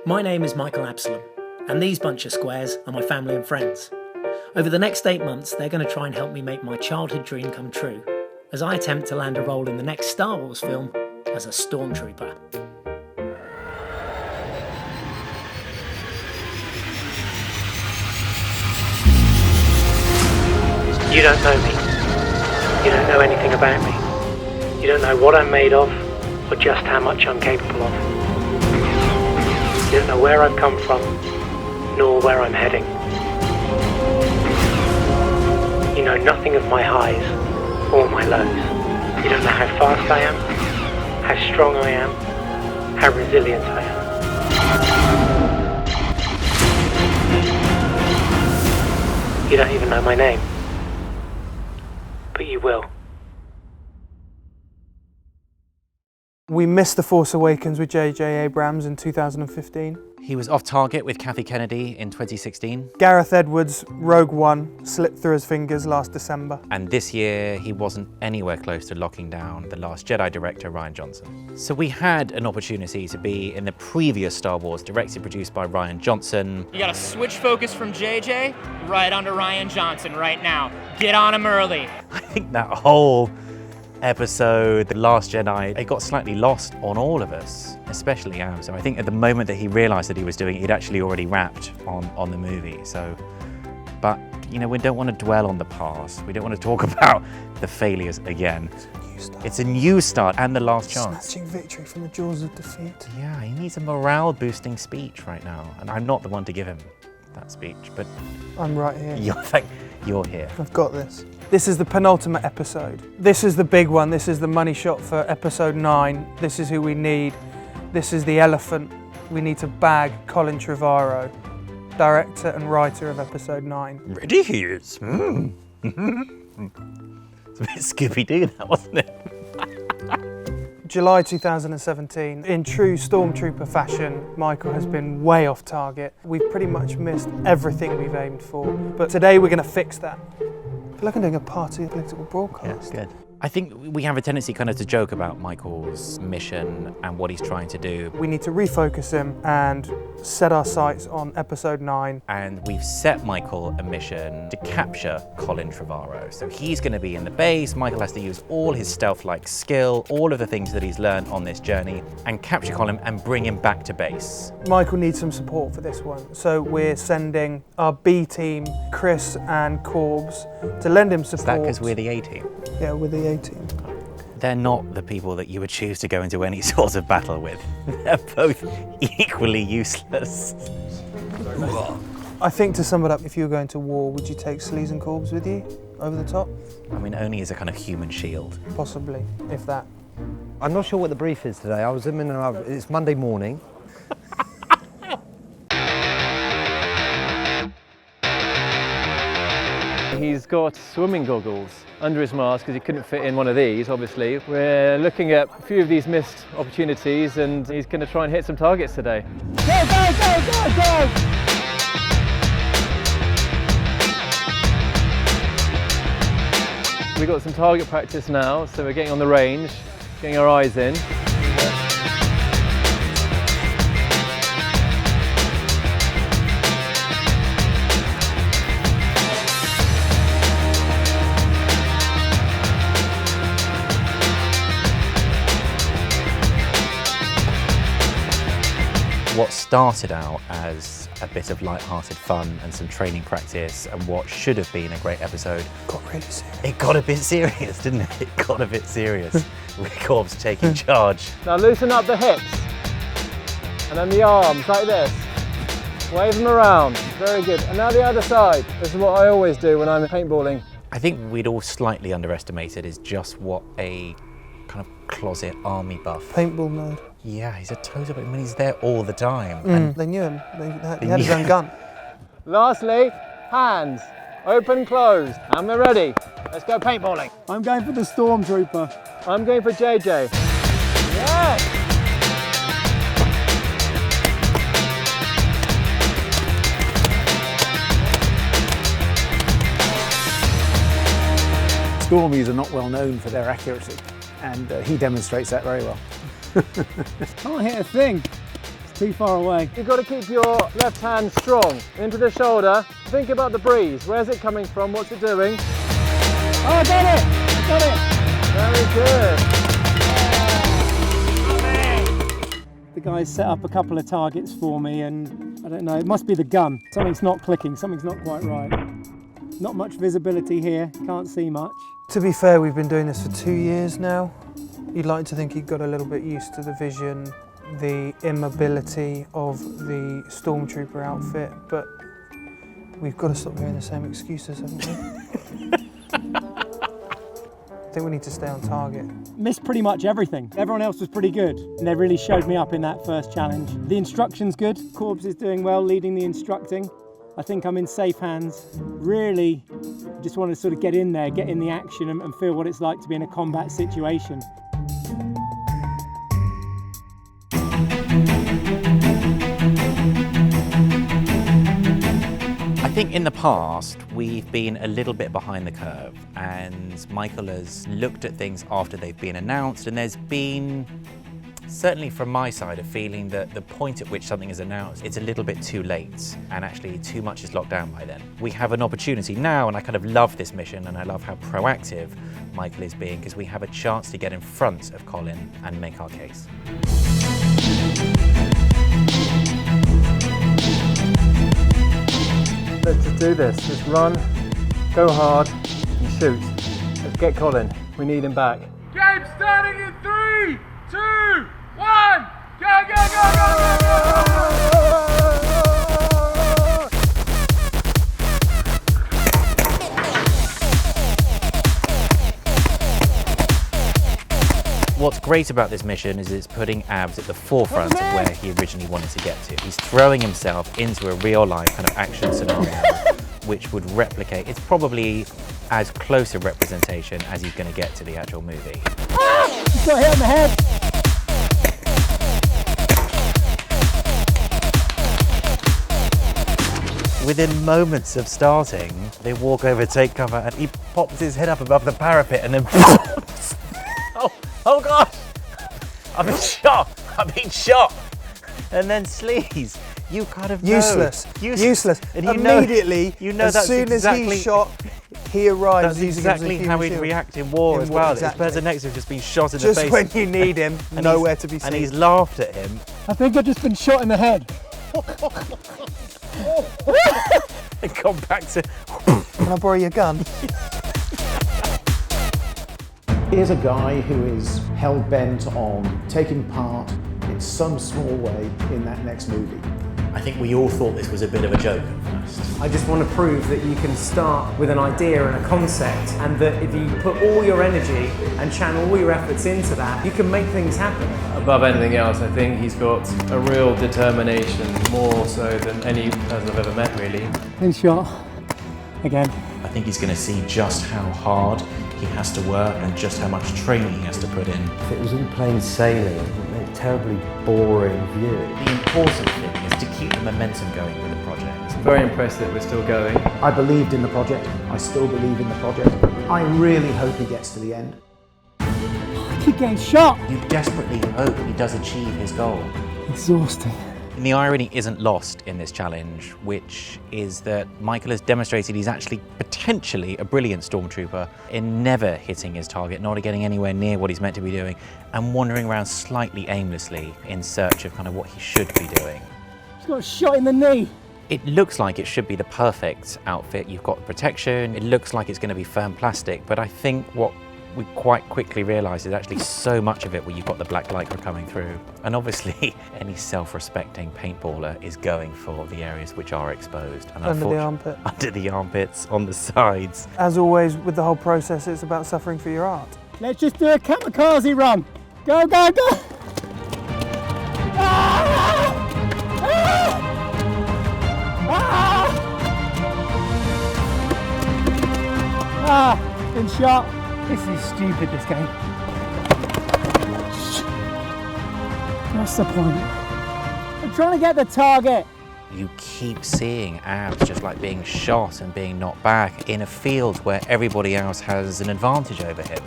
My name is Michael Absalom, and these bunch of squares are my family and friends. Over the next 8 months, they're going to try and help me make my childhood dream come true, as I attempt to land a role in the next Star Wars film as a Stormtrooper. You don't know me. You don't know anything about me. You don't know what I'm made of, or just how much I'm capable of. You don't know where I've come from, nor where I'm heading. You know nothing of my highs or my lows. You don't know how fast I am, how strong I am, how resilient I am. You don't even know my name. But you will. We missed The Force Awakens with J.J. Abrams in 2015. He was off target with Kathy Kennedy in 2016. Gareth Edwards' Rogue One slipped through his fingers last December. And this year, he wasn't anywhere close to locking down The Last Jedi director Rian Johnson. So we had an opportunity to be in the previous Star Wars, directed, produced by Rian Johnson. You gotta switch focus from JJ right onto Rian Johnson right now. Get on him early. I think that whole episode, The Last Jedi, it got slightly lost on all of us, especially Am. So I think at the moment that he realised that he was doing it, he'd actually already wrapped on the movie. So, but you know, we don't want to dwell on the past. We don't want to talk about the failures again. It's a new start and the last chance. Snatching victory from the jaws of defeat. Yeah, he needs a morale-boosting speech right now, and I'm not the one to give him that speech, but I'm right here. You're here. I've got this. This is the penultimate episode. This is the big one. This is the money shot for episode 9. This is who we need. This is the elephant. We need to bag Colin Trevorrow, director and writer of episode 9. Ready he is. It's a bit Scooby-Doo, that, wasn't it? July 2017. In true Stormtrooper fashion, Michael has been way off target. We've pretty much missed everything we've aimed for, but today we're going to fix that. I feel like I'm doing a party political broadcast. Yeah, good. I think we have a tendency kind of to joke about Michael's mission and what he's trying to do. We need to refocus him and set our sights on episode 9. And we've set Michael a mission to capture Colin Trevorrow. So he's going to be in the base. Michael has to use all his stealth-like skill, all of the things that he's learned on this journey, and capture Colin and bring him back to base. Michael needs some support for this one. So we're sending our B team, Chris and Corbs, to lend him support. Is that because we're the A team? Yeah, we're the A team. They're not the people that you would choose to go into any sort of battle with. They're both equally useless. I think to sum it up, if you were going to war, would you take Sleaze and Corbs with you over the top? I mean, only as a kind of human shield. Possibly, if that. I'm not sure what the brief is today. It's Monday morning. He's got swimming goggles under his mask because he couldn't fit in one of these, obviously. We're looking at a few of these missed opportunities and he's going to try and hit some targets today. Go, go, go, go, go! We've got some target practice now, so we're getting on the range, getting our eyes in. What started out as a bit of light-hearted fun and some training practice and what should have been a great episode Got really serious. It got a bit serious, didn't it? It got a bit serious. With Corbs taking charge. Now loosen up the hips and then the arms like this. Wave them around, very good. And now the other side. This is what I always do when I'm paintballing. I think we'd all slightly underestimated is just what a kind of closet army buff. Paintball nerd. Yeah, he's a total, I mean, he's there all the time. And They knew him. He had his own gun. Lastly, hands. Open, closed. And we're ready. Let's go paintballing. I'm going for the Stormtrooper. I'm going for JJ. Yes! Stormies are not well known for their accuracy, and he demonstrates that very well. Can't hit a thing. too far away. You've got to keep your left hand strong into the shoulder. Think about the breeze. Where's it coming from? What's it doing? Oh, I got it! I got it! Very good. The guys set up a couple of targets for me and I don't know, it must be the gun. Something's not clicking, something's not quite right. Not much visibility here, can't see much. To be fair, we've been doing this for 2 years now. You'd like to think he got a little bit used to the vision, the immobility of the Stormtrooper outfit, but we've got to stop hearing the same excuses, haven't we? I think we need to stay on target. Missed pretty much everything. Everyone else was pretty good, and they really showed me up in that first challenge. The instruction's good. Corbs is doing well, leading the instructing. I think I'm in safe hands. Really, just want to sort of get in there, get in the action and feel what it's like to be in a combat situation. I think in the past, we've been a little bit behind the curve, and Michael has looked at things after they've been announced, and there's been, certainly from my side, a feeling that the point at which something is announced, it's a little bit too late, and actually too much is locked down by then. We have an opportunity now, and I kind of love this mission, and I love how proactive Michael is being, because we have a chance to get in front of Colin and make our case. Let's just do this. Just run, go hard, and shoot. Let's get Colin. We need him back. Game starting in 3, 2, 1. Go, go, go, go, go, go! What's great about this mission is it's putting Abs at the forefront of where he originally wanted to get to. He's throwing himself into a real-life kind of action scenario, which would replicate, it's probably as close a representation as he's going to get to the actual movie. He's got hit on the head. Within moments of starting, they walk over, take cover, and he pops his head up above the parapet and then oh gosh! I've been shot! And then Sleaze, you kind of know. Useless. And you immediately, you know as that's soon exactly, as he's shot, he arrives. That's exactly how he'd react in war as well. This person next to him just been shot in the face. Just when you need him, nowhere to be seen. And he's laughed at him. I think I've just been shot in the head. And gone back to... Can I borrow your gun? Here's a guy who is hell-bent on taking part in some small way in that next movie. I think we all thought this was a bit of a joke at first. I just want to prove that you can start with an idea and a concept, and that if you put all your energy and channel all your efforts into that, you can make things happen. Above anything else, I think he's got a real determination, more so than any person I've ever met, really. Been shot. Again. I think he's going to see just how hard he has to work and just how much training he has to put in. If it was all plain sailing, it would make a terribly boring view. The important thing is to keep the momentum going with the project. It's very impressed that we're still going. I believed in the project. I still believe in the project. I really hope he gets to the end. I keep getting shot. You desperately hope he does achieve his goal. Exhausting. And the irony isn't lost in this challenge, which is that Michael has demonstrated he's actually potentially a brilliant Stormtrooper in never hitting his target, not getting anywhere near what he's meant to be doing, and wandering around slightly aimlessly in search of kind of what he should be doing. He's got a shot in the knee. It looks like it should be the perfect outfit. You've got protection, it looks like it's going to be firm plastic, but I think what we quite quickly realised there's actually so much of it where you've got the black lycra coming through. And obviously, any self-respecting paintballer is going for the areas which are exposed. And Under the armpit. Under the armpits, on the sides. As always, with the whole process, it's about suffering for your art. Let's just do a kamikaze run. Go, go, go! Ah! Ah! Ah! Been shot. This is stupid, this game. What's the point? I'm trying to get the target. You keep seeing Abs just like being shot and being knocked back in a field where everybody else has an advantage over him.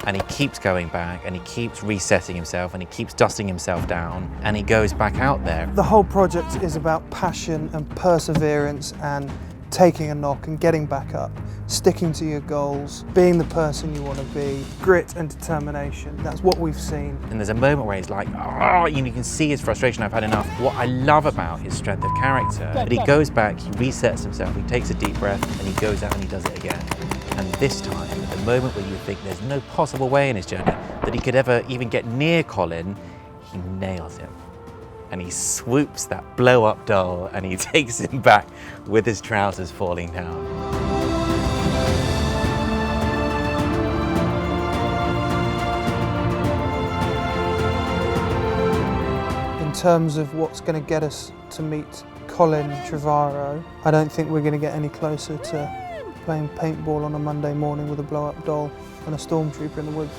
And he keeps going back and he keeps resetting himself and he keeps dusting himself down and he goes back out there. The whole project is about passion and perseverance and taking a knock and getting back up, sticking to your goals, being the person you want to be, grit and determination. That's what we've seen. And there's a moment where he's like, oh, you can see his frustration, I've had enough. What I love about his strength of character, that he goes back, he resets himself, he takes a deep breath and he goes out and he does it again. And this time, the moment where you think there's no possible way in his journey that he could ever even get near Colin, he nails him. And he swoops that blow-up doll and he takes him back with his trousers falling down. In terms of what's going to get us to meet Colin Trevorrow, I don't think we're going to get any closer to playing paintball on a Monday morning with a blow-up doll and a Stormtrooper in the woods.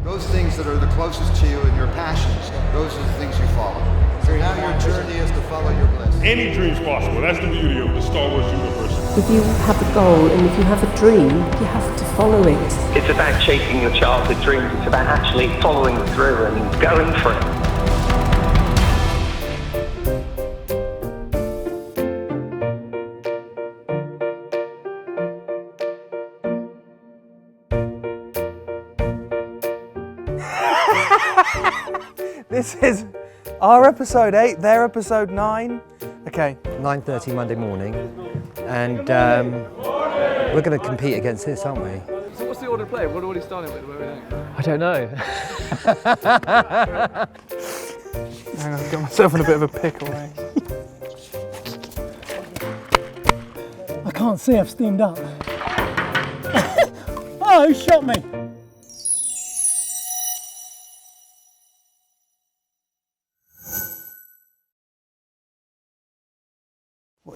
Those things that are the closest to you and your passions, those are the things you follow. So now your journey is to follow your bliss. Any dream's possible. That's the beauty of the Star Wars universe. If you have a goal and if you have a dream, you have to follow it. It's about chasing your childhood dreams. It's about actually following through and going for it. This is our episode 8, their episode 9. Okay. 9:30 Monday morning, and we're going to compete against this, aren't we? So what's the order of play? What are we starting with? Where are we going? I don't know. Hang on, I've got myself in a bit of a pickle, eh? I can't see, I've steamed up. Oh, who shot me?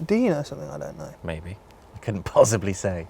Do you know something I don't know? Maybe. I couldn't possibly say.